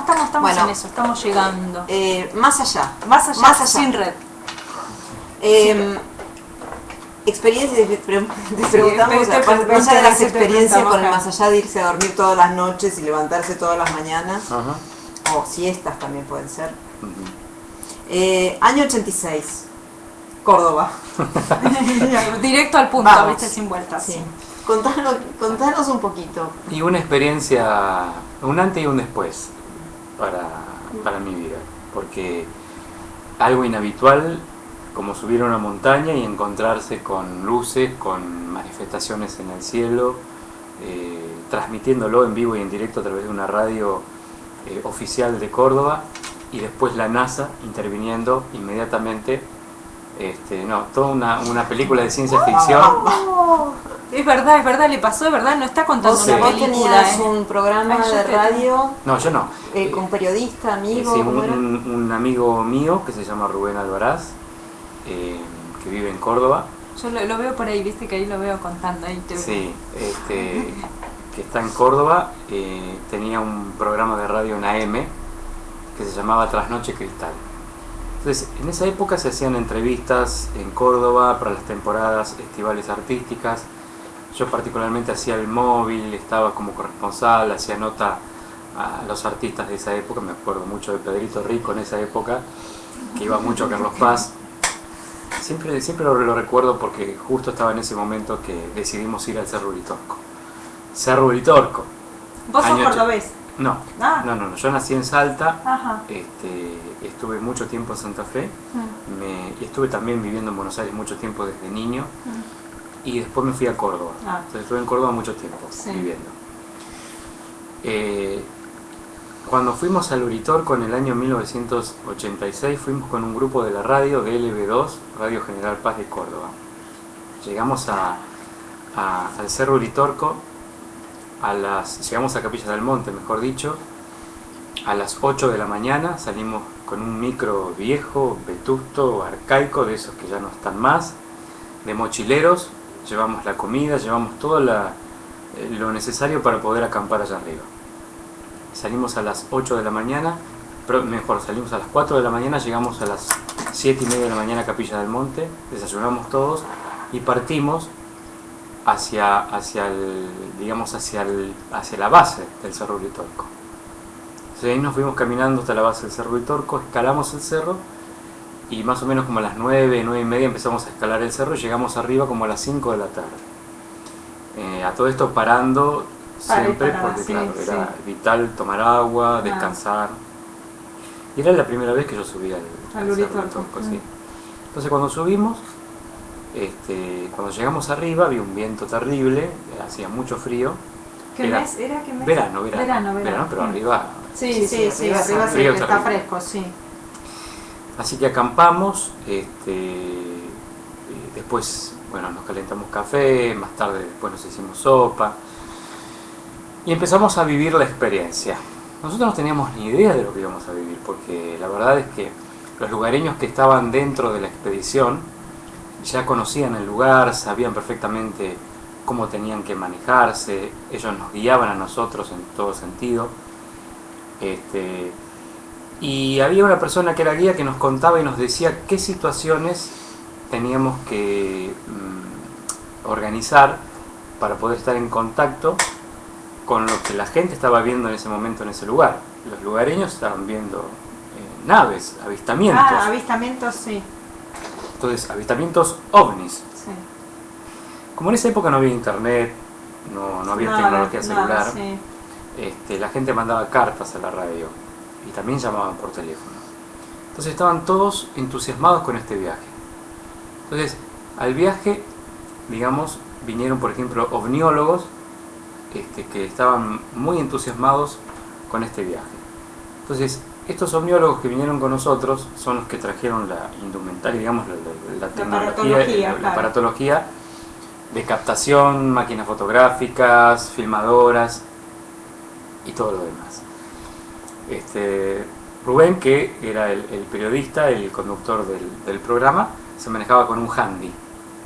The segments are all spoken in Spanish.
estamos Bueno, en eso, estamos llegando. Más allá. Más allá, sin red. Experiencias, te preguntamos, más allá de las experiencias con el más allá de irse a dormir todas las noches y levantarse todas las mañanas, o siestas también pueden ser. Año 86, Córdoba. Directo al punto, Vamos. viste, sin vueltas. Sí. Contanos un poquito. Y una experiencia, un antes y un después para mi vida, porque algo inhabitual como subir a una montaña y encontrarse con luces, con manifestaciones en el cielo, transmitiéndolo en vivo y en directo a través de una radio oficial de Córdoba, y después la NASA interviniendo inmediatamente. Toda una película de ciencia ficción. Es verdad, le pasó, es verdad, no está contando Vos una vos película. tenías un programa de radio No, yo no. con periodista, amigo. Sí, ¿cómo era? un amigo mío que se llama Rubén Alvaraz, que vive en Córdoba. Yo lo veo por ahí, viste que ahí lo veo contando. Ahí te Sí, que está en Córdoba, tenía un programa de radio en AM que se llamaba Trasnoche Cristal. Entonces, en esa época se hacían entrevistas en Córdoba para las temporadas estivales artísticas. Yo particularmente hacía el móvil, estaba como corresponsal, hacía nota a los artistas de esa época. Me acuerdo mucho de Pedrito Rico en esa época, que iba mucho a Carlos Paz. Siempre lo recuerdo porque justo estaba en ese momento que decidimos ir al Cerro Uritorco. Cerro Uritorco. ¿Vos sos cordobés? No, no, yo nací en Salta. Ajá. Estuve mucho tiempo en Santa Fe, y estuve también viviendo en Buenos Aires mucho tiempo desde niño, y después me fui a Córdoba. Entonces estuve en Córdoba mucho tiempo viviendo. Cuando fuimos al Uritorco en el año 1986, fuimos con un grupo de la radio de LB2, Radio General Paz de Córdoba. Llegamos al Cerro Uritorco, llegamos a Capilla del Monte, mejor dicho, a las 8 de la mañana. Salimos con un micro viejo, vetusto, arcaico, de esos que ya no están más, de mochileros. Llevamos la comida, llevamos todo lo necesario para poder acampar allá arriba. Salimos a las 8 de la mañana, salimos a las 4 de la mañana, llegamos a las 7:30 de la mañana a Capilla del Monte, desayunamos todos y partimos hacia la base del Cerro Uritorco. Entonces ahí nos fuimos caminando hasta la base del Cerro Uritorco, escalamos el cerro y más o menos como a las 9:30 empezamos a escalar el cerro y llegamos arriba como a las 5 de la tarde. A todo esto parando siempre porque era vital tomar agua, descansar. Y era la primera vez que yo subía al Cerro Uritorco, sí. Entonces cuando subimos, cuando llegamos arriba había un viento terrible, hacía mucho frío. ¿Qué mes era? ¿Qué mes? Verano, pero arriba. Sí, arriba frío está fresco, sí. Así que acampamos, después, nos calentamos café, más tarde después nos hicimos sopa y empezamos a vivir la experiencia. Nosotros no teníamos ni idea de lo que íbamos a vivir, porque la verdad es que los lugareños que estaban dentro de la expedición ya conocían el lugar, sabían perfectamente cómo tenían que manejarse, ellos nos guiaban a nosotros en todo sentido. Y había una persona que era guía que nos contaba y nos decía qué situaciones teníamos que organizar para poder estar en contacto con lo que la gente estaba viendo en ese momento en ese lugar. Los lugareños estaban viendo naves, avistamientos. Avistamientos, sí. Entonces, avistamientos ovnis. Sí. Como en esa época no había internet, no había tecnología celular, la gente mandaba cartas a la radio y también llamaban por teléfono. Entonces estaban todos entusiasmados con este viaje. Entonces, al viaje, vinieron por ejemplo ovniólogos que estaban muy entusiasmados con este viaje. Entonces, estos ovniólogos que vinieron con nosotros son los que trajeron la indumentaria, la tecnología, la aparatología de captación, máquinas fotográficas, filmadoras y todo lo demás. Rubén, que era el periodista, el conductor del programa, se manejaba con un handy.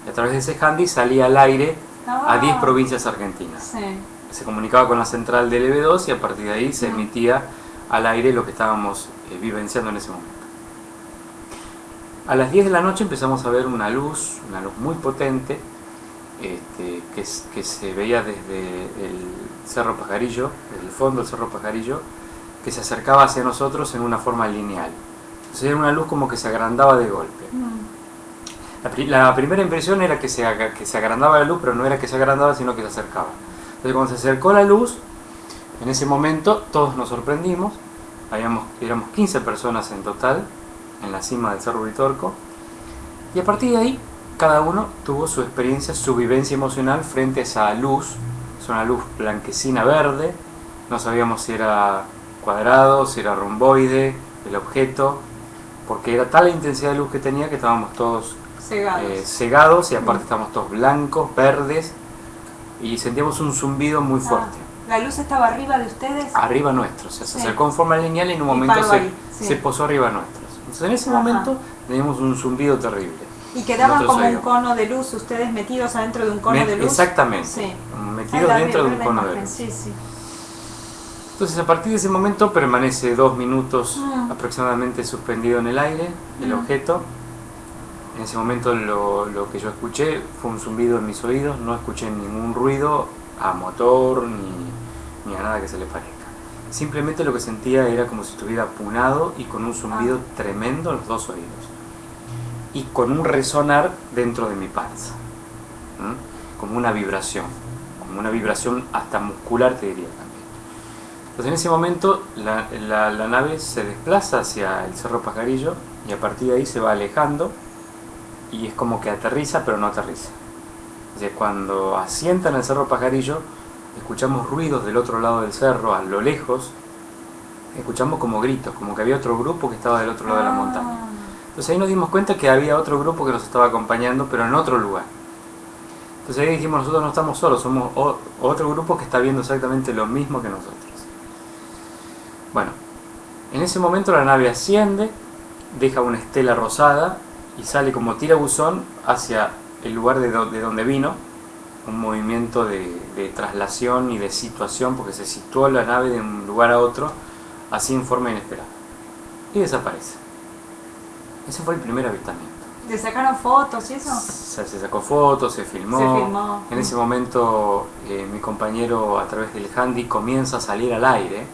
Y a través de ese handy salía al aire a 10 provincias argentinas. Sí. Se comunicaba con la central del EB2 y a partir de ahí se emitía al aire lo que estábamos vivenciando en ese momento. A las 10 de la noche empezamos a ver una luz muy potente, que se veía desde el Cerro Pajarillo, desde el fondo del Cerro Pajarillo, que se acercaba hacia nosotros en una forma lineal. Entonces era una luz como que se agrandaba de golpe. La primera impresión era que se agrandaba la luz, pero no era que se agrandaba, sino que se acercaba. Entonces cuando se acercó la luz, en ese momento todos nos sorprendimos. Éramos 15 personas en total en la cima del Cerro Uritorco, y a partir de ahí cada uno tuvo su experiencia, su vivencia emocional frente a esa luz. Es una luz blanquecina verde, no sabíamos si era cuadrado, si era romboide el objeto, porque era tal la intensidad de luz que tenía que estábamos todos cegados, y aparte estábamos todos blancos, verdes, y sentíamos un zumbido muy fuerte. ¿La luz estaba arriba de ustedes? Arriba nuestro, se acercó en forma lineal y en un momento se posó arriba nuestros. Entonces en ese momento teníamos un zumbido terrible. ¿Y quedaban como un cono de luz, ustedes metidos adentro de un cono de luz? Exactamente, metidos dentro de un cono de luz. Entonces a partir de ese momento permanece 2 minutos aproximadamente suspendido en el aire, el objeto. En ese momento lo que yo escuché fue un zumbido en mis oídos, no escuché ningún ruido a motor ni a nada que se le parezca. Simplemente lo que sentía era como si estuviera apunado y con un zumbido tremendo en los 2 oídos. Y con un resonar dentro de mi panza. Como una vibración hasta muscular, te diría también. Entonces en ese momento la nave se desplaza hacia el Cerro Pajarillo y a partir de ahí se va alejando y es como que aterriza pero no aterriza. Entonces cuando asienta en el Cerro Pajarillo escuchamos ruidos del otro lado del cerro, a lo lejos, escuchamos como gritos, como que había otro grupo que estaba del otro lado de la montaña. Entonces ahí nos dimos cuenta que había otro grupo que nos estaba acompañando, pero en otro lugar. Entonces ahí dijimos, nosotros no estamos solos, somos otro grupo que está viendo exactamente lo mismo que nosotros. Bueno, en ese momento la nave asciende, deja una estela rosada y sale como tirabuzón hacia el lugar de donde vino, un movimiento de traslación y de situación, porque se situó la nave de un lugar a otro, así en forma inesperada. Y desaparece. Ese fue el primer avistamiento. ¿Le sacaron fotos y eso? Se sacó fotos, se filmó. En ese momento mi compañero a través del handy comienza a salir al aire,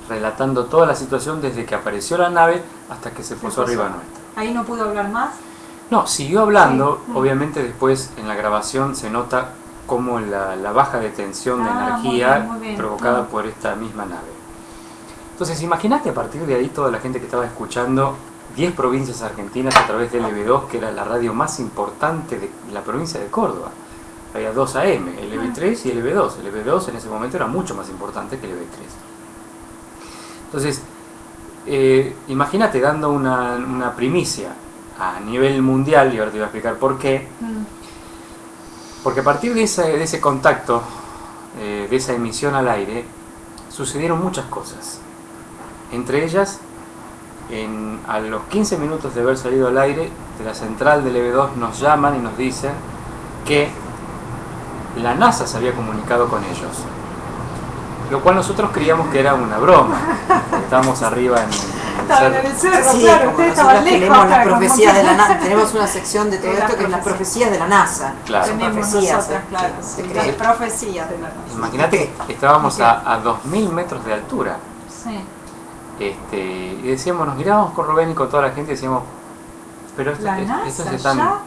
relatando toda la situación desde que apareció la nave hasta que se posó arriba nuestra. ¿Ahí no pudo hablar más? No, siguió hablando. Obviamente después en la grabación se nota como la baja de tensión de energía muy bien. Provocada por esta misma nave. Entonces imagínate a partir de ahí toda la gente que estaba escuchando 10 provincias argentinas a través de LB2, que era la radio más importante de la provincia de Córdoba. Había 2 AM, LB3 y LB2. LB2 en ese momento era mucho más importante que LB3. Entonces, imagínate dando una primicia a nivel mundial, y ahora te voy a explicar por qué. Porque a partir de ese contacto, de esa emisión al aire, sucedieron muchas cosas. Entre ellas, a los 15 minutos de haber salido al aire, de la central del EB2 nos llaman y nos dicen que la NASA se había comunicado con ellos. Lo cual nosotros creíamos que era una broma. Estábamos arriba en el cerro, sí, claro, ustedes estaban lejos. Tenemos las profecías de la NASA, tenemos una sección de todo esto que es las profecías de la NASA. Claro. Tenemos profecías, nosotras, claro, las profecías de la NASA. Imagínate que estábamos a 2000 metros de altura. Sí. Y decíamos, nos mirábamos con Rubén y con toda la gente y decíamos, pero esto se están...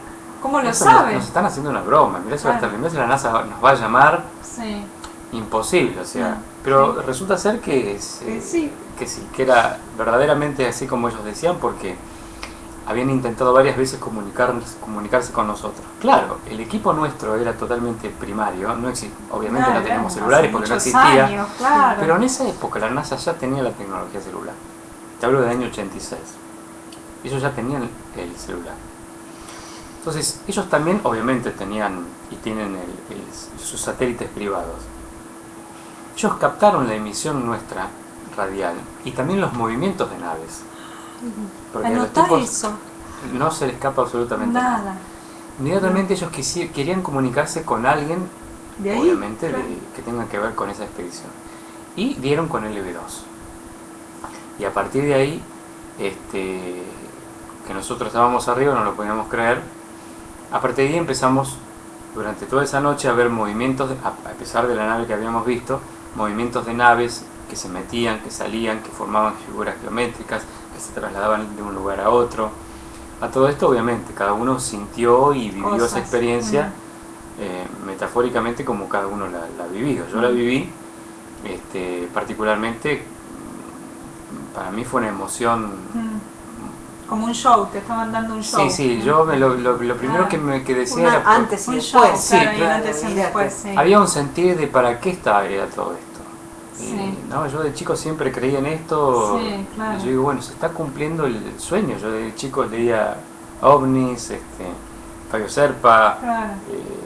¿Cómo lo saben? Nos están haciendo una broma. Mirá, eso hasta primero la NASA nos va a llamar. Sí. Imposible, o sea, pero resulta ser que que era verdaderamente así como ellos decían, porque habían intentado varias veces comunicarse con nosotros. Claro, el equipo nuestro era totalmente primario, obviamente no teníamos celulares porque no existía, años, claro. Pero en esa época la NASA ya tenía la tecnología celular. Te hablo del año 86. Ellos ya tenían el celular. Entonces, ellos también obviamente tenían y tienen sus satélites privados. Ellos captaron la emisión nuestra radial y también los movimientos de naves. Porque a los tipos eso? No se les escapa absolutamente nada. Inmediatamente ellos querían comunicarse con alguien, ¿de ahí? obviamente, que tenga que ver con esa expedición. Y dieron con el LB2. Y a partir de ahí, que nosotros estábamos arriba, no lo podíamos creer, a partir de ahí empezamos durante toda esa noche a ver movimientos, a pesar de la nave que habíamos visto, movimientos de naves que se metían, que salían, que formaban figuras geométricas, que se trasladaban de un lugar a otro. A todo esto, obviamente, cada uno sintió y vivió esa experiencia metafóricamente como cada uno la ha vivido. Yo la viví, particularmente, para mí fue una emoción. Como un show, te estaban dando un show. Sí, yo lo primero que decía era... Antes y después. Sí, claro, antes y después, sí. Había un sentir de para qué era todo esto. Sí. Y, ¿no? Yo de chico siempre creía en esto. Sí, claro. Y yo digo, bueno, se está cumpliendo el sueño. Yo de chico leía ovnis, Fabio Serpa, Claro.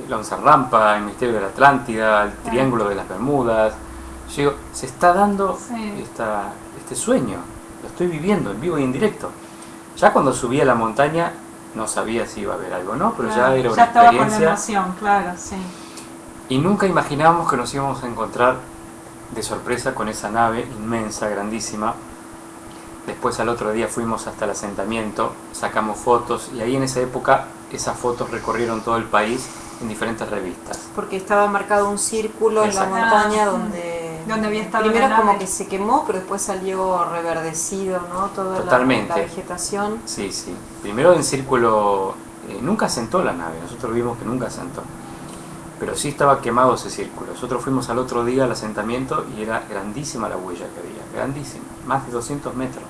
Lonza Rampa, El misterio de la Atlántida, El triángulo de las Bermudas. Yo digo, se está dando este sueño. Lo estoy viviendo en vivo y en directo. Ya cuando subí a la montaña no sabía si iba a haber algo, ¿no? Pero Claro, ya era una ya estaba experiencia. con la emoción, claro, sí. Y nunca imaginábamos que nos íbamos a encontrar de sorpresa con esa nave inmensa, grandísima. Después al otro día fuimos hasta el asentamiento, sacamos fotos y ahí en esa época esas fotos recorrieron todo el país en diferentes revistas. Porque estaba marcado un círculo en la Exacto. montaña donde había estado primero la como nave. que se quemó, pero después salió reverdecido, ¿no? Toda Totalmente. la vegetación. Sí. Primero en círculo, nunca asentó la nave, nosotros vimos que nunca asentó. Pero sí estaba quemado ese círculo. Nosotros fuimos al otro día al asentamiento y era grandísima la huella que había, grandísima, más de 200 metros.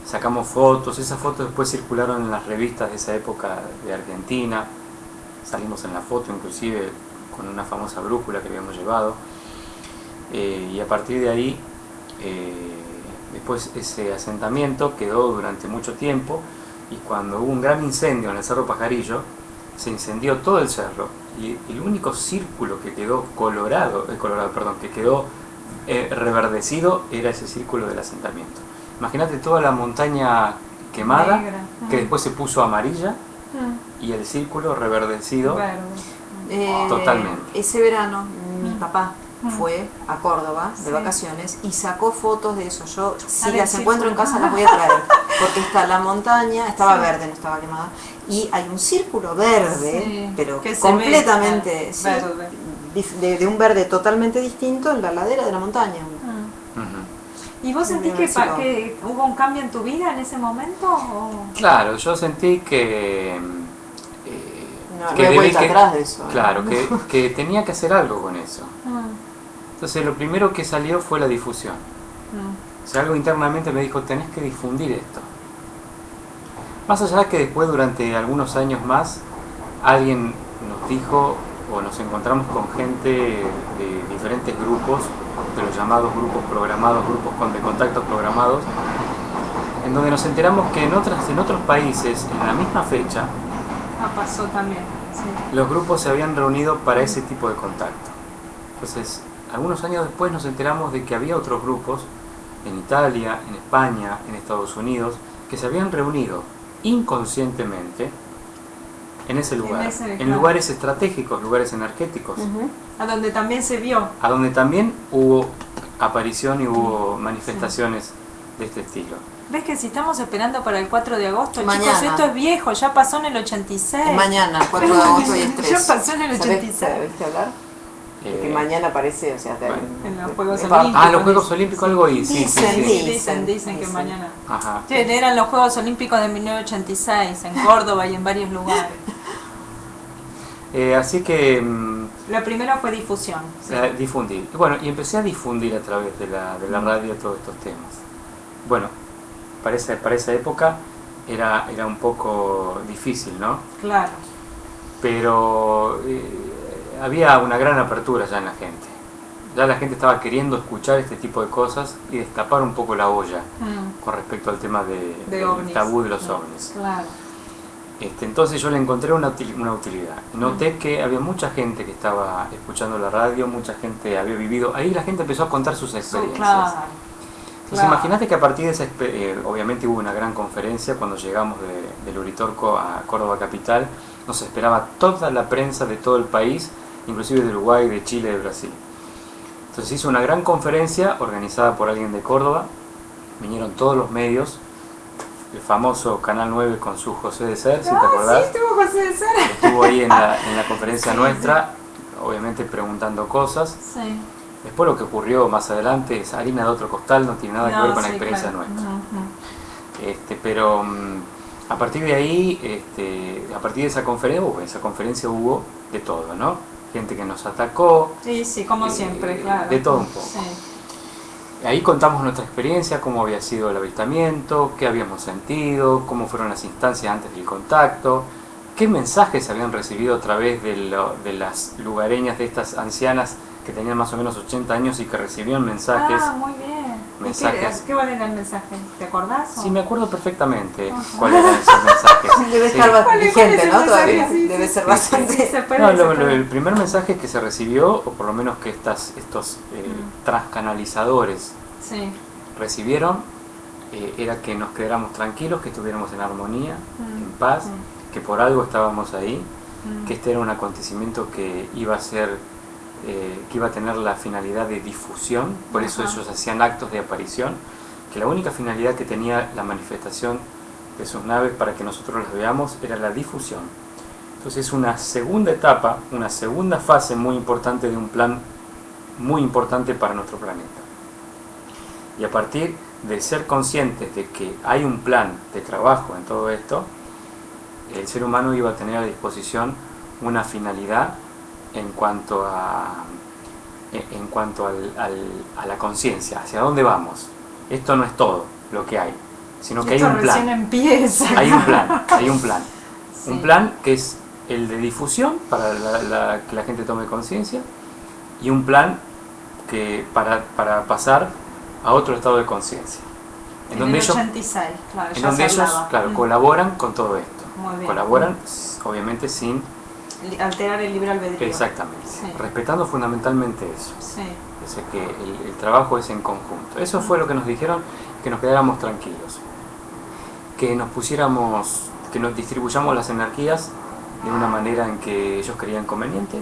Sacamos fotos, esas fotos después circularon en las revistas de esa época de Argentina. Salimos en la foto inclusive con una famosa brújula que habíamos llevado. Y a partir de ahí, después ese asentamiento quedó durante mucho tiempo y cuando hubo un gran incendio en el Cerro Pajarillo, se incendió todo el cerro y el único círculo que quedó que quedó reverdecido era ese círculo del asentamiento. Imagínate toda la montaña quemada, Negra. que después se puso amarilla y el círculo reverdecido. Verde. Totalmente. Ese verano mi papá fue a Córdoba de vacaciones y sacó fotos de eso. Yo, si ver, las sí, encuentro en casa, las voy a traer. Porque está la montaña, estaba verde, no estaba quemada, y hay un círculo verde, pero que se completamente ve, verde. de un verde totalmente distinto en la ladera de la montaña. ¿Y vos sentís que hubo un cambio en tu vida en ese momento? ¿O? Claro, yo sentí que... No hay vuelta atrás de eso. Claro, que tenía que hacer algo con eso. Entonces lo primero que salió fue la difusión. O sea, algo internamente me dijo, tenés que difundir esto. Más allá de que después, durante algunos años más, alguien nos dijo, o nos encontramos con gente de diferentes grupos, de los llamados grupos programados, grupos de contactos programados, en donde nos enteramos que en otros países, en la misma fecha, Pasó también, sí. los grupos se habían reunido para ese tipo de contacto. Entonces, algunos años después nos enteramos de que había otros grupos en Italia, en España, en Estados Unidos, que se habían reunido inconscientemente en ese lugar, en lugares estratégicos, lugares energéticos, A donde también se vio. a donde también hubo aparición y hubo manifestaciones de este estilo. ¿Ves que si estamos esperando para el 4 de agosto, Mañana. chicos, esto es viejo, ya pasó en el 86. Mañana, 4 de agosto y es 3. Ya pasó en el 86. ¿Sabés hablar? Que mañana aparece, o sea, en los Juegos Olímpicos. Ah, los Juegos Olímpicos, algo ahí, sí. Dicen que mañana. Ajá. Sí, eran los Juegos Olímpicos de 1986 en Córdoba y en varios lugares. Así que Lo primero fue difusión. Sí. difundir. Bueno, y empecé a difundir a través de la radio todos estos temas. Bueno, para esa época era un poco difícil, ¿no? Claro. Pero había una gran apertura ya en la gente. Ya la gente estaba queriendo escuchar este tipo de cosas y destapar un poco la olla con respecto al tema del ovnis. tabú de los ovnis. Claro. Entonces yo le encontré una utilidad. Noté que había mucha gente que estaba escuchando la radio, mucha gente había vivido. Ahí la gente empezó a contar sus experiencias. Claro. Entonces imagínate que a partir de esa obviamente hubo una gran conferencia cuando llegamos del Uritorco a Córdoba capital. Nos esperaba toda la prensa de todo el país, inclusive de Uruguay, de Chile, de Brasil. Entonces hizo una gran conferencia organizada por alguien de Córdoba vinieron todos los medios, el famoso Canal 9 con su José de Ser, si te acordás. Sí, estuvo José de Ser. Estuvo ahí en la conferencia nuestra, obviamente preguntando cosas. Sí. Después lo que ocurrió más adelante es harina de otro costal, no tiene nada que ver con la experiencia nuestra. Pero a partir de ahí, a partir de esa conferencia hubo de todo, ¿no? Gente que nos atacó. Sí, como siempre, claro. De todo un poco. Sí. Ahí contamos nuestra experiencia, cómo había sido el avistamiento, qué habíamos sentido, cómo fueron las instancias antes del contacto, qué mensajes habían recibido a través de las lugareñas de estas ancianas que tenían más o menos 80 años y que recibían mensajes. Ah, muy bien. Mensajes. ¿Qué valen el mensaje? ¿Te acordás? Sí, me acuerdo perfectamente cuáles eran esos mensajes. Debe estar vigente, ¿no? Todavía debe ser bastante. El primer mensaje que se recibió, o por lo menos que estos transcanalizadores recibieron, era que nos quedáramos tranquilos, que estuviéramos en armonía, en paz, que por algo estábamos ahí, que este era un acontecimiento que iba a ser, que iba a tener la finalidad de difusión, por eso ellos hacían actos de aparición, que la única finalidad que tenía la manifestación de sus naves para que nosotros las veamos era la difusión. Entonces una segunda etapa, una segunda fase muy importante de un plan muy importante para nuestro planeta. Y a partir de ser conscientes de que hay un plan de trabajo en todo esto, el ser humano iba a tener a disposición una finalidad en cuanto a la conciencia, hacia dónde vamos. Esto no es todo lo que hay, sino que hay un plan. Recién empieza. Hay un plan. Sí. Un plan que es el de difusión para que la gente tome conciencia, y un plan que para pasar a otro estado de conciencia. En donde ellos, 86, claro, en donde ellos colaboran con todo esto. Muy bien. Colaboran, obviamente, sin alterar el libre albedrío. Exactamente. Sí. Respetando fundamentalmente eso. Sí. Es que el trabajo es en conjunto. Eso fue lo que nos dijeron, que nos quedáramos tranquilos. Que nos pusiéramos, que nos distribuyamos las energías de una manera en que ellos creían conveniente.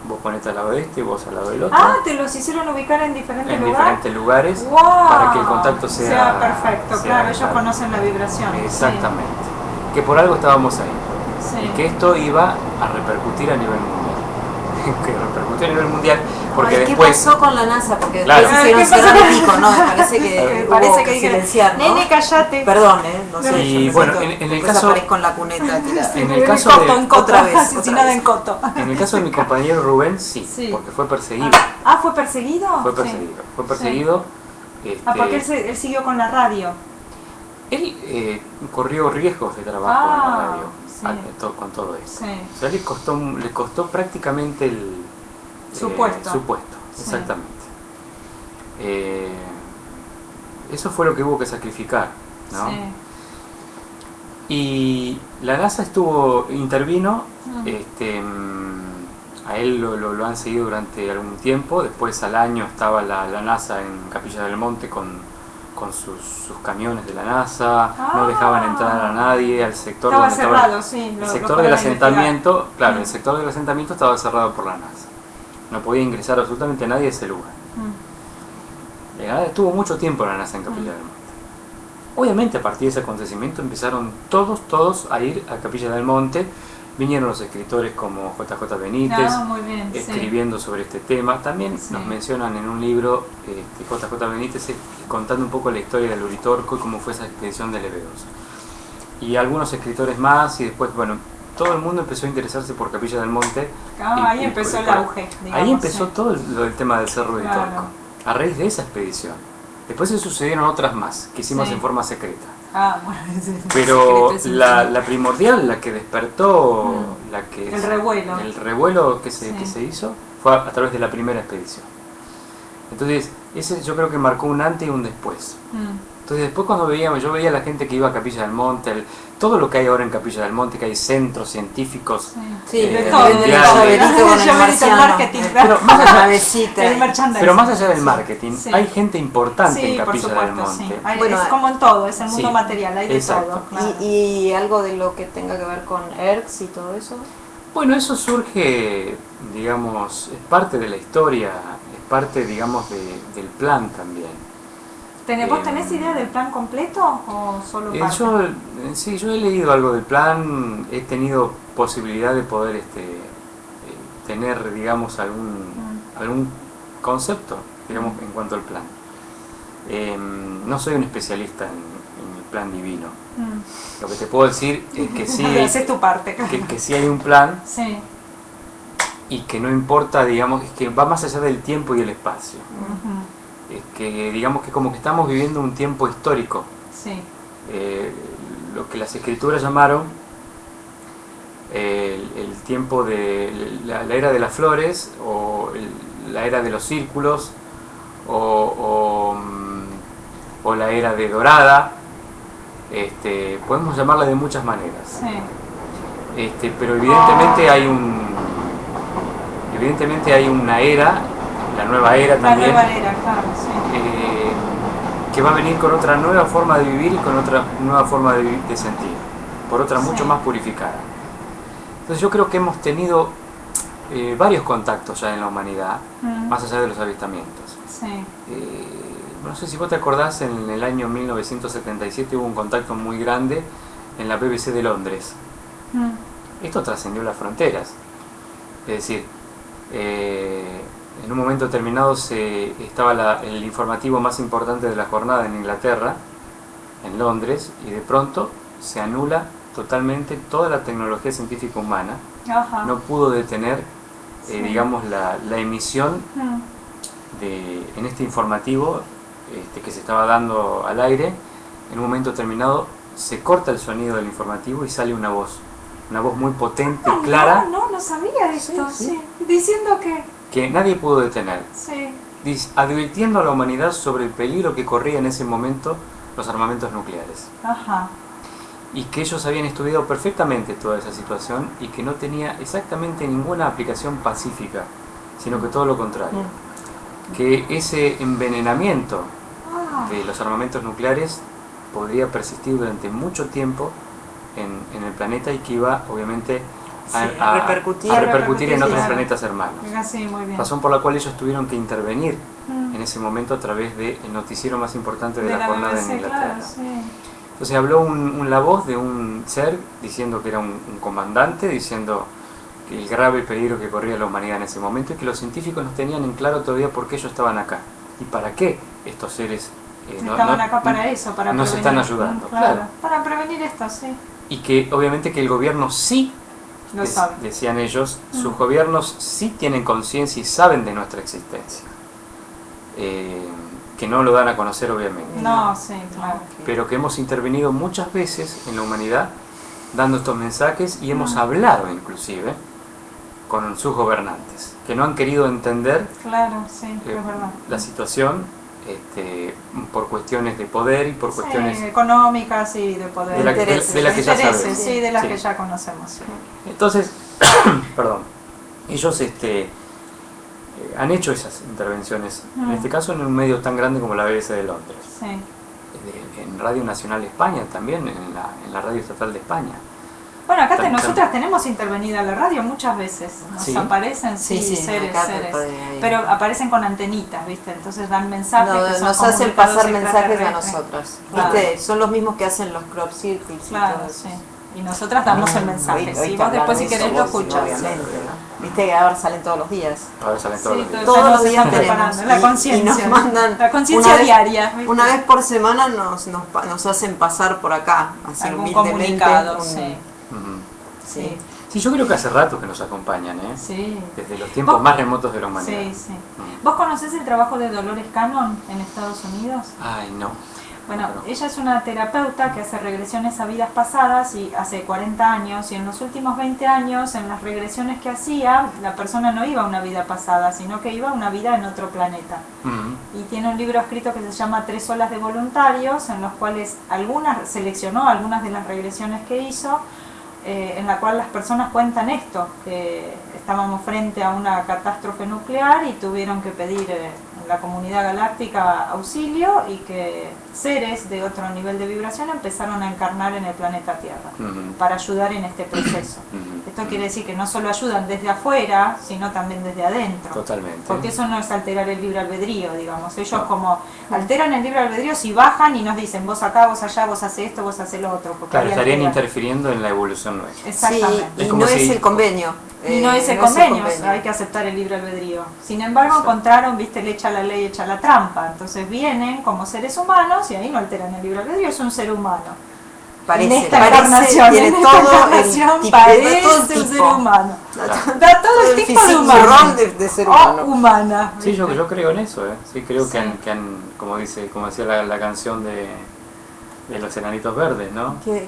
Vos ponete al lado de este, vos al lado del otro. Ah, te los hicieron ubicar en diferentes lugares. Diferentes lugares, ¡wow! Para que el contacto sea perfecto, claro, ellos conocen la vibración. Exactamente. Sí. Que por algo estábamos ahí. Sí. Y que esto iba a repercutir a nivel mundial. Que repercutió a nivel mundial, porque ¿Qué después... pasó con la NASA? Porque claro. después hicieron cerrar el pico, ¿no? Me parece que silenciar, ¿no? Nene, callate. Perdón, no sé. Y bueno, en el caso... aparezco en la cuneta tirada. En el caso otra vez. En el caso de mi compañero Rubén, sí, porque fue perseguido. Ah, ¿fue perseguido? Fue perseguido. Sí. Fue perseguido. Porque él siguió con la radio. Él corrió riesgos de trabajo en la radio, con todo eso. Sí. O sea, le costó prácticamente su puesto. Su puesto, exactamente. Eso fue lo que hubo que sacrificar, ¿no? Sí. Y la NASA intervino, a él lo han seguido durante algún tiempo. Después al año estaba la NASA en Capilla del Monte con sus camiones de la NASA, no dejaban entrar a nadie al sector estaba donde cerrado, el sector del asentamiento, claro, el sector del asentamiento estaba cerrado por la NASA. No podía ingresar absolutamente nadie a ese lugar. Estuvo mucho tiempo la NASA en Capilla del Monte. Obviamente a partir de ese acontecimiento empezaron todos a ir a Capilla del Monte. Vinieron los escritores como JJ Benítez, escribiendo sobre este tema. También nos mencionan en un libro JJ Benítez contando un poco la historia del Uritorco y cómo fue esa expedición del EB2. Y algunos escritores más, y después, bueno, todo el mundo empezó a interesarse por Capilla del Monte. Ahí empezó el auge. Digamos, ahí empezó todo el tema del Cerro Uritorco, a raíz de esa expedición. Después se sucedieron otras más, que hicimos en forma secreta. Bueno, pero la primordial, la que despertó, el revuelo que se hizo, fue a través de la primera expedición. Entonces, ese yo creo que marcó un antes y un después. Entonces después cuando yo veía a la gente que iba a Capilla del Monte, todo lo que hay ahora en Capilla del Monte, que hay centros científicos, marketing, pero más allá del marketing, hay gente importante en Capilla del Monte. Es como en todo, es el mundo material, hay de todo. Claro. ¿Y algo de lo que tenga que ver con ERCS y todo eso? Bueno, eso surge, digamos, es parte de la historia, es parte, digamos, del plan también. ¿Vos tenés idea del plan completo o solo parte? Yo he leído algo del plan, he tenido posibilidad de poder tener, digamos, algún concepto, digamos, en cuanto al plan. No soy un especialista en el plan divino. Lo que te puedo decir es que sí, haces tu parte. que sí hay un plan, sí. Y que no importa, digamos, es que va más allá del tiempo y el espacio. Es que, digamos, que como que estamos viviendo un tiempo histórico. Sí. Lo que las escrituras llamaron el tiempo de la era de las flores, o la era de los círculos, o la era de dorada. Podemos llamarla de muchas maneras. Sí. Pero evidentemente hay una era, la nueva era también, la nueva era, claro, sí. Que va a venir con otra nueva forma de vivir y con otra nueva forma de sentir, por otra mucho más purificada. Entonces yo creo que hemos tenido varios contactos ya en la humanidad, más allá de los avistamientos. Sí. No sé si vos te acordás, en el año 1977 hubo un contacto muy grande en la BBC de Londres. Esto trascendió las fronteras. Es decir, en un momento determinado estaba el informativo más importante de la jornada en Inglaterra, en Londres, y de pronto se anula totalmente toda la tecnología científica humana. Ajá. No pudo detener, digamos, la emisión en este informativo que se estaba dando al aire. En un momento determinado se corta el sonido del informativo y sale una voz muy potente, clara. No sabía esto. Sí. Diciendo que nadie pudo detener. Sí. Advirtiendo a la humanidad sobre el peligro que corría en ese momento los armamentos nucleares. Ajá. Y que ellos habían estudiado perfectamente toda esa situación y que no tenía exactamente ninguna aplicación pacífica, sino que todo lo contrario. Que ese envenenamiento de los armamentos nucleares podría persistir durante mucho tiempo en el planeta, y que iba obviamente a repercutir en otros planetas hermanos. Sí, muy bien. Razón por la cual ellos tuvieron que intervenir en ese momento a través del noticiero más importante de la jornada BBC, en Inglaterra. Claro, sí. Entonces habló la voz de un ser diciendo que era un comandante, diciendo el grave peligro que corría la humanidad en ese momento, y que los científicos no tenían en claro todavía por qué ellos estaban acá y para qué estos seres estaban acá para eso, para nos prevenir, están ayudando. Claro, para prevenir esto, sí. Y que obviamente que el gobierno sí, decían ellos, sus gobiernos sí tienen conciencia y saben de nuestra existencia, que no lo dan a conocer obviamente. No, sí, claro. Pero que hemos intervenido muchas veces en la humanidad dando estos mensajes, y hemos hablado inclusive con sus gobernantes, que no han querido entender la situación, por cuestiones de poder y por cuestiones económicas y de poder, de la que ya sabemos. Sí, de las que ya conocemos. Sí. Entonces, perdón, ellos han hecho esas intervenciones, en este caso en un medio tan grande como la BBC de Londres, en Radio Nacional de España también, en la Radio Estatal de España. Bueno, acá nosotras tenemos intervenida la radio muchas veces. Nos aparecen seres, pero aparecen con antenitas, ¿viste? Entonces dan mensajes. Nos hacen pasar mensajes a nosotras. Claro. ¿Viste? Son los mismos que hacen los crop circles. Claro, sí. Y nosotras damos el mensaje. Y vos después, si querés, lo escuchas. Obviamente, ¿no? Viste que ahora salen todos los días. Ahora salen todos los días. Todos los días tenemos. La conciencia. Y nos mandan. La conciencia diaria. ¿Viste? Una vez por semana nos hacen pasar por acá. Así algún comunicado, Sí. Sí, yo creo que hace rato que nos acompañan, Sí. Desde los tiempos más remotos de la humanidad. Sí. ¿Vos conocés el trabajo de Dolores Cannon en Estados Unidos? Ay, no. Bueno, ella es una terapeuta que hace regresiones a vidas pasadas y hace 40 años, y en los últimos 20 años, en las regresiones que hacía, la persona no iba a una vida pasada, sino que iba a una vida en otro planeta. Y tiene un libro escrito que se llama 3 olas de voluntarios, en los cuales seleccionó algunas de las regresiones que hizo, en la cual las personas cuentan esto, que estábamos frente a una catástrofe nuclear y tuvieron que pedir en la comunidad galáctica auxilio, y que seres de otro nivel de vibración empezaron a encarnar en el planeta Tierra para ayudar en este proceso. Esto quiere decir que no solo ayudan desde afuera, sino también desde adentro. Totalmente. Porque eso no es alterar el libre albedrío, digamos. Ellos como alteran el libre albedrío si bajan y nos dicen vos acá, vos allá, vos haces esto, vos haces lo otro. Claro, estarían interfiriendo en la evolución nuestra. Exactamente. Sí, y no es el convenio. Y no es el convenio, hay que aceptar el libre albedrío. Sin embargo, encontraron, viste, le echa la ley, echa la trampa. Entonces vienen como seres humanos y ahí no alteran el libre albedrío, es un ser humano. En esta encarnación, tiene todo parece un ser humano. Da todo el tipo de humano. De ser humano. Humana. Sí, yo creo en eso, Sí, creo que han, como decía la canción de los enanitos verdes, ¿no? ¿Qué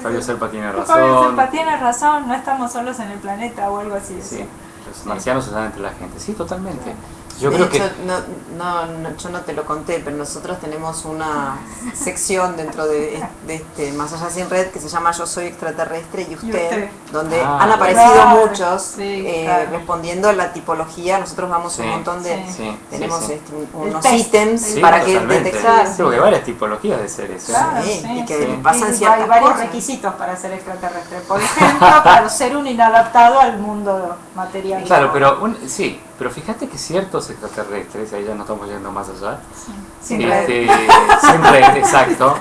Fabio Serpa tiene razón. Fabio Serpa tiene razón, no estamos solos en el planeta o algo así. Sí, los marcianos están entre la gente. Sí, totalmente. Yo creo que yo no te lo conté, pero nosotros tenemos una sección dentro de este Más Allá Sin Red que se llama Yo Soy Extraterrestre y Usted, donde han aparecido muchos respondiendo a la tipología. Nosotros damos un montón de... tenemos unos ítems para que detectar. Sí, porque hay varias tipologías de seres. Claro, y que pasan ciertas hay varios cosas. Requisitos para ser extraterrestre. Por ejemplo, para ser un inadaptado al mundo material. Claro, pero fíjate que ciertos extraterrestres, ahí ya no estamos yendo más allá, sin red, exacto,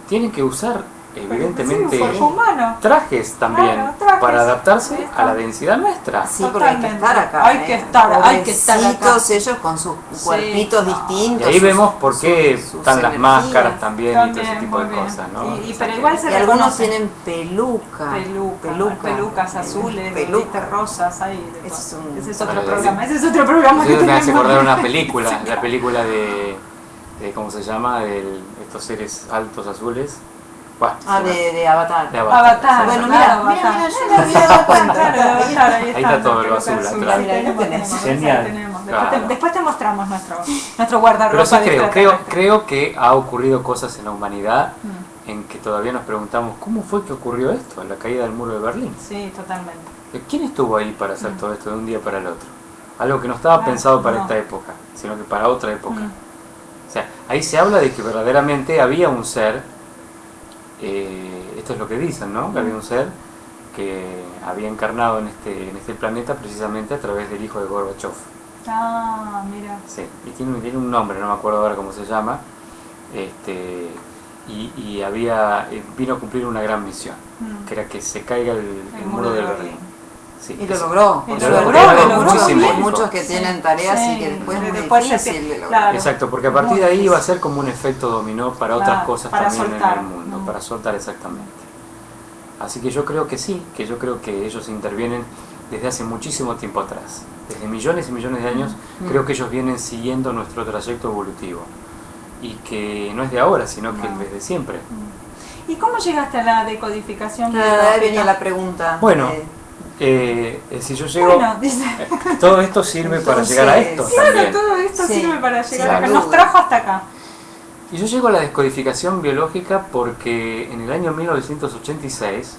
tienen que usar evidentemente trajes también, para adaptarse a la densidad nuestra. Sí, porque hay que estar acá. Hay que estar acá. Ellos con sus cuerpitos distintos. Y ahí vemos por qué están las máscaras también y todo ese tipo de cosas, ¿no? Pero igual y algunos tienen pelucas azules, pelucas rosas, ese es otro programa. Eso me hace acordar una película, la película de ¿cómo se llama? De estos seres altos azules. De Avatar. Avatar. Bueno, mira, no había dado cuenta. Ahí está todo lo azul atrás. Genial. Después te mostramos nuestro guardarropa. Pero sí creo que ha ocurrido cosas en la humanidad en que todavía nos preguntamos ¿cómo fue que ocurrió esto? La caída del muro de Berlín. Sí, totalmente. ¿Quién estuvo ahí para hacer todo esto de un día para el otro? Algo que no estaba pensado para esta época, sino que para otra época. O sea, ahí se habla de que verdaderamente había un ser. Esto es lo que dicen, ¿no? Que había un ser que había encarnado en este planeta precisamente a través del hijo de Gorbachev. Ah, mira. Sí, y tiene un nombre, no me acuerdo ahora cómo se llama. Y vino a cumplir una gran misión, que era que se caiga el muro de Berlín. Sí, y lo logró. Hay muchos que tienen tareas y que después es muy difícil de lograr. Exacto, porque a partir de ahí iba a ser como un efecto dominó para otras cosas también en el mundo, para soltar exactamente. Así que yo creo que sí, que ellos intervienen desde hace muchísimo tiempo atrás. Desde millones y millones de años, creo que ellos vienen siguiendo nuestro trayecto evolutivo. Y que no es de ahora, sino que desde siempre. ¿Y cómo llegaste a la decodificación? Ahí venía la pregunta. Bueno, si yo llego, todo esto sirve para llegar a esto. Claro, todo esto sirve para llegar acá. Nos trajo hasta acá. Y yo llego a la descodificación biológica porque en el año 1986,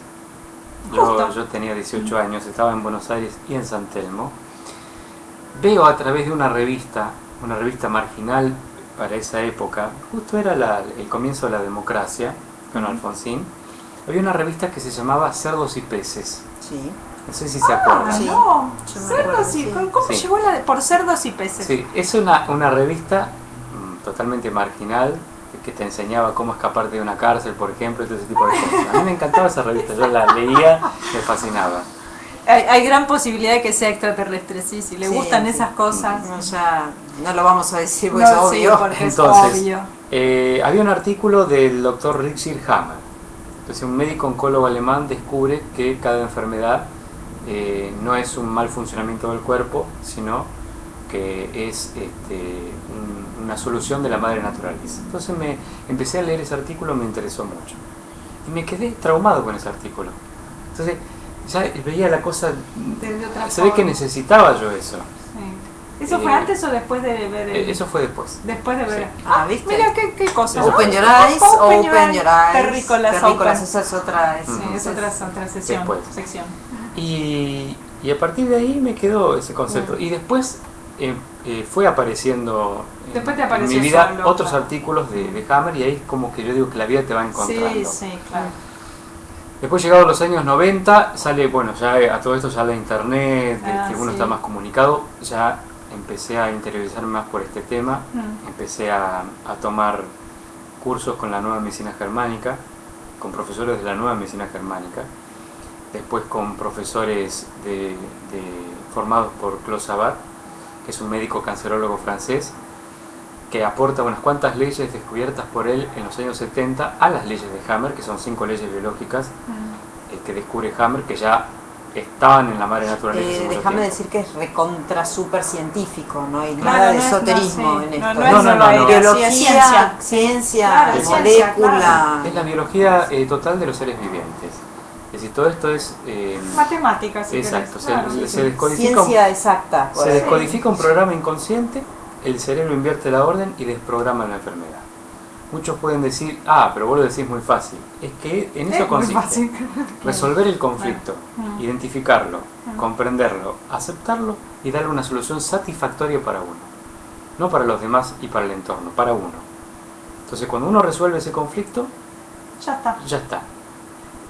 yo tenía 18 años, estaba en Buenos Aires y en San Telmo, veo a través de una revista marginal para esa época, justo era el comienzo de la democracia, con Alfonsín, había una revista que se llamaba Cerdos y Peces. Sí. No sé si se acuerdan. ¿Cómo llegó por Cerdos y Peces? Sí, es una revista totalmente marginal que te enseñaba cómo escaparte de una cárcel, por ejemplo, y todo ese tipo de cosas. A mí me encantaba esa revista, yo la leía, me fascinaba. Hay gran posibilidad de que sea extraterrestre, si le gustan esas cosas. No lo vamos a decir porque es obvio. Porque entonces, es obvio. Había un artículo del doctor Richard Hammer. Entonces, un médico oncólogo alemán descubre que cada enfermedad no es un mal funcionamiento del cuerpo, sino que es una solución de la madre naturaleza. Entonces empecé a leer ese artículo, me interesó mucho. Y me quedé traumado con ese artículo. Entonces, ya veía la cosa, se ve que necesitaba yo eso. Sí. ¿Eso fue antes o después de ver eso fue después. Después de ver. Sí. ¿Viste? Mira qué cosa. Open Your Eyes, Open Your Eyes. Terrícolas, esa es otra. Es otra sección. Y a partir de ahí me quedó ese concepto. Y después fue apareciendo Después te en apareció mi vida solo, otros claro. artículos de Hammer, y ahí es como que yo digo que la vida te va encontrando. Sí, sí, claro. Después, llegados los años 90, sale, bueno, ya a todo esto ya la internet, que uno sí. está más comunicado, ya empecé a interiorizarme más por este tema, empecé a tomar cursos con la nueva medicina germánica, con profesores de la nueva medicina germánica, después con profesores formados por Claude Sabat, que es un médico cancerólogo francés, que aporta unas cuantas leyes descubiertas por él en los años 70 a las leyes de Hammer, que son 5 leyes biológicas que descubre Hammer, que ya estaban en la madre naturaleza. Déjame decir que es recontra súper científico, no hay Claro, nada de no es- esoterismo no, sí. en No, esto. no es solo aire, Biología, sí, es ciencia. ciencia, Claro, ciencia, molécula. claro. Es la biología total de los seres vivientes. Es decir, todo esto es... Matemáticas, si exacto, querés. Claro, sí, se sí. descodifica, Ciencia exacta. se descodifica un programa inconsciente, el cerebro invierte la orden y desprograma la enfermedad. Muchos pueden decir, pero vos lo decís muy fácil. Es que en eso Es muy consiste. fácil. Resolver el conflicto, identificarlo, Mm. comprenderlo, aceptarlo y darle una solución satisfactoria para uno. No para los demás y para el entorno, para uno. Entonces, cuando uno resuelve ese conflicto, Ya está. ya está.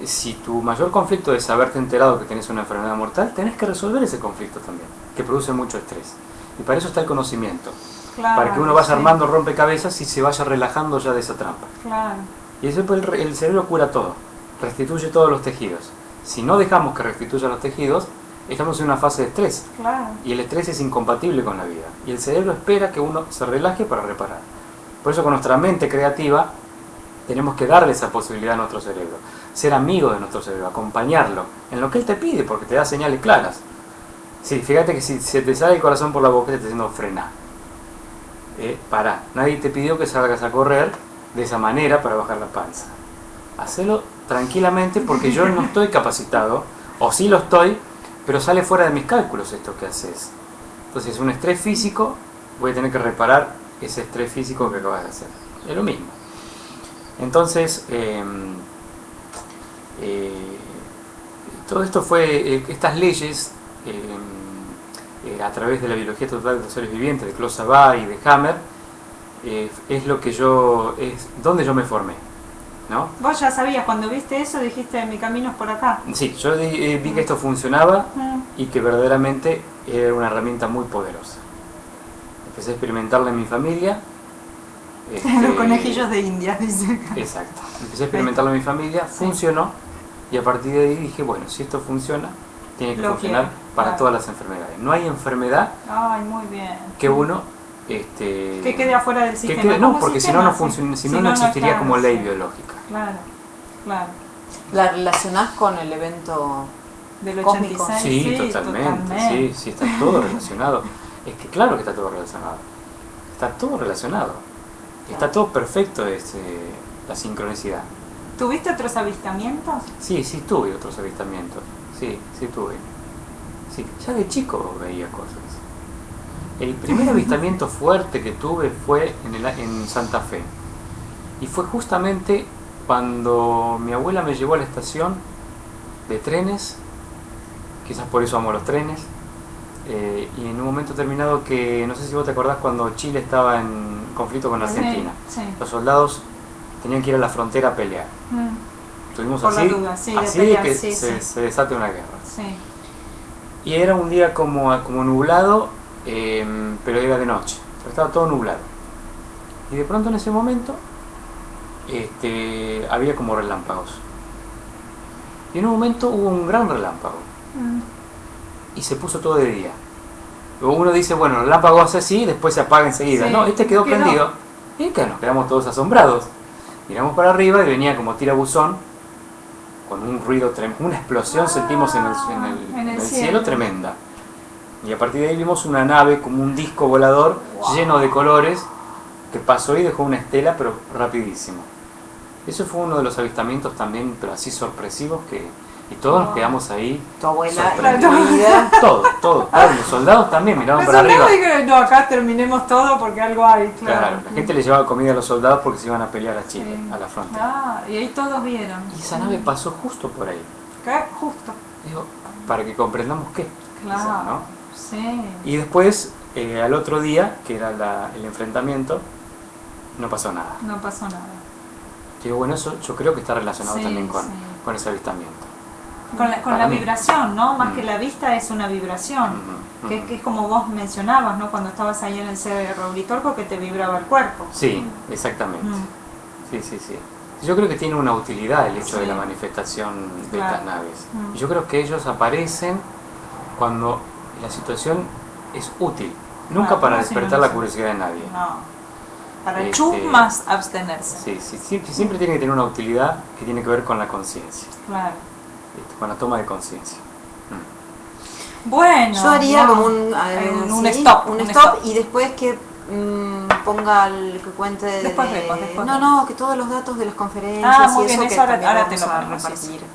Si tu mayor conflicto es haberte enterado que tenés una enfermedad mortal, tenés que resolver ese conflicto también, que produce mucho estrés. Y para eso está el conocimiento. Claro, Para que uno vaya sí. armando rompecabezas y se vaya relajando ya de esa trampa. Claro. Y eso el cerebro cura todo, restituye todos los tejidos. Si no dejamos que restituya los tejidos, estamos en una fase de estrés. Claro. Y el estrés es incompatible con la vida. Y el cerebro espera que uno se relaje para reparar. Por eso con nuestra mente creativa tenemos que darle esa posibilidad a nuestro cerebro. Ser amigo de nuestro cerebro, acompañarlo en lo que él te pide, porque te da señales claras. Sí, fíjate que si se te sale el corazón por la boca, te está diciendo frená. Pará. Nadie te pidió que salgas a correr de esa manera para bajar la panza. Hacelo tranquilamente porque yo no estoy capacitado, o sí lo estoy, pero sale fuera de mis cálculos esto que haces. Entonces, un estrés físico, voy a tener que reparar ese estrés físico que acabas de hacer. Es lo mismo. Entonces, todo esto fue, estas leyes, a través de la biología total de los seres vivientes, de Claude Sabat y de Hammer, es lo que donde yo me formé, ¿no? Vos ya sabías, cuando viste eso, dijiste, mi camino es por acá. Sí, yo vi que esto funcionaba y que verdaderamente era una herramienta muy poderosa. Empecé a experimentarla en mi familia. Los conejillos de India, dice. Exacto. Empecé a experimentarlo en mi familia, funcionó, y a partir de ahí dije, bueno, si esto funciona, tiene que Lo funcionar quiero, para claro. todas las enfermedades. No hay enfermedad Ay, muy bien. que uno... que quede afuera del sistema. no, Como porque si sistema, no, no sí. funciona, si Si no, no existiría claro, como ley sí. biológica. Claro, claro. ¿La relacionás con el evento Del cósmico? 86. Sí, totalmente. Sí, está todo relacionado. Es que claro que está todo relacionado. Está todo relacionado. Está todo perfecto, la sincronicidad. ¿Tuviste otros avistamientos? Sí, tuve otros avistamientos. Sí, tuve. Sí, ya de chico veía cosas. El primer avistamiento fuerte que tuve fue en Santa Fe. Y fue justamente cuando mi abuela me llevó a la estación de trenes, quizás por eso amo los trenes, y en un momento determinado que, no sé si vos te acordás, cuando Chile estaba en conflicto con Argentina, Sí. los soldados tenían que ir a la frontera a pelear. Estuvimos Por la así, duda, sí, de así pelear, que sí, sí. se desate una guerra. Sí. Y era un día como nublado, pero era de noche, pero estaba todo nublado. Y de pronto en ese momento había como relámpagos. Y en un momento hubo un gran relámpago. Y se puso todo de día. Luego uno dice, bueno, el relámpago hace así y después se apaga enseguida. Sí, No, quedó prendido. Y que nos quedamos todos asombrados. Miramos para arriba y venía como tirabuzón, con un ruido tremendo, una explosión sentimos en el cielo tremenda. Y a partir de ahí vimos una nave como un disco volador lleno de colores que pasó y dejó una estela, pero rapidísimo. Eso fue uno de los avistamientos también, pero así sorpresivos, y todos nos quedamos ahí. Tu abuela, sorprendidos. Todo. Claro, los soldados también miraban para arriba. No, acá terminemos todo porque algo hay, claro. Claro, la gente le llevaba comida a los soldados porque se iban a pelear a Chile, Sí. a la frontera. Y ahí todos vieron. Y esa nave pasó justo por ahí. ¿Qué? Justo. Digo, para que comprendamos qué. Claro. Quizás, ¿no? Sí. Y después al otro día, que era el enfrentamiento, no pasó nada. No pasó nada. Digo, bueno, eso yo creo que está relacionado también sí. con ese avistamiento. Con la vibración, ¿no? Más que la vista es una vibración, que es como vos mencionabas, ¿no? Cuando estabas ahí en el Cerro Uritorco, que te vibraba el cuerpo. Sí, exactamente. Sí. Yo creo que tiene una utilidad el hecho de la manifestación de estas naves. Y yo creo que ellos aparecen cuando la situación es útil, nunca para despertar la curiosidad de nadie. No. Para más abstenerse. Sí, siempre tiene que tener una utilidad que tiene que ver con la conciencia. Claro. Con la toma de conciencia. Bueno, yo haría como un stop. Un stop y después que ponga el que cuente después. No, que todos los datos de las conferencias muy y bien, eso que ahora también te lo vamos a ponemos, repartir. sí.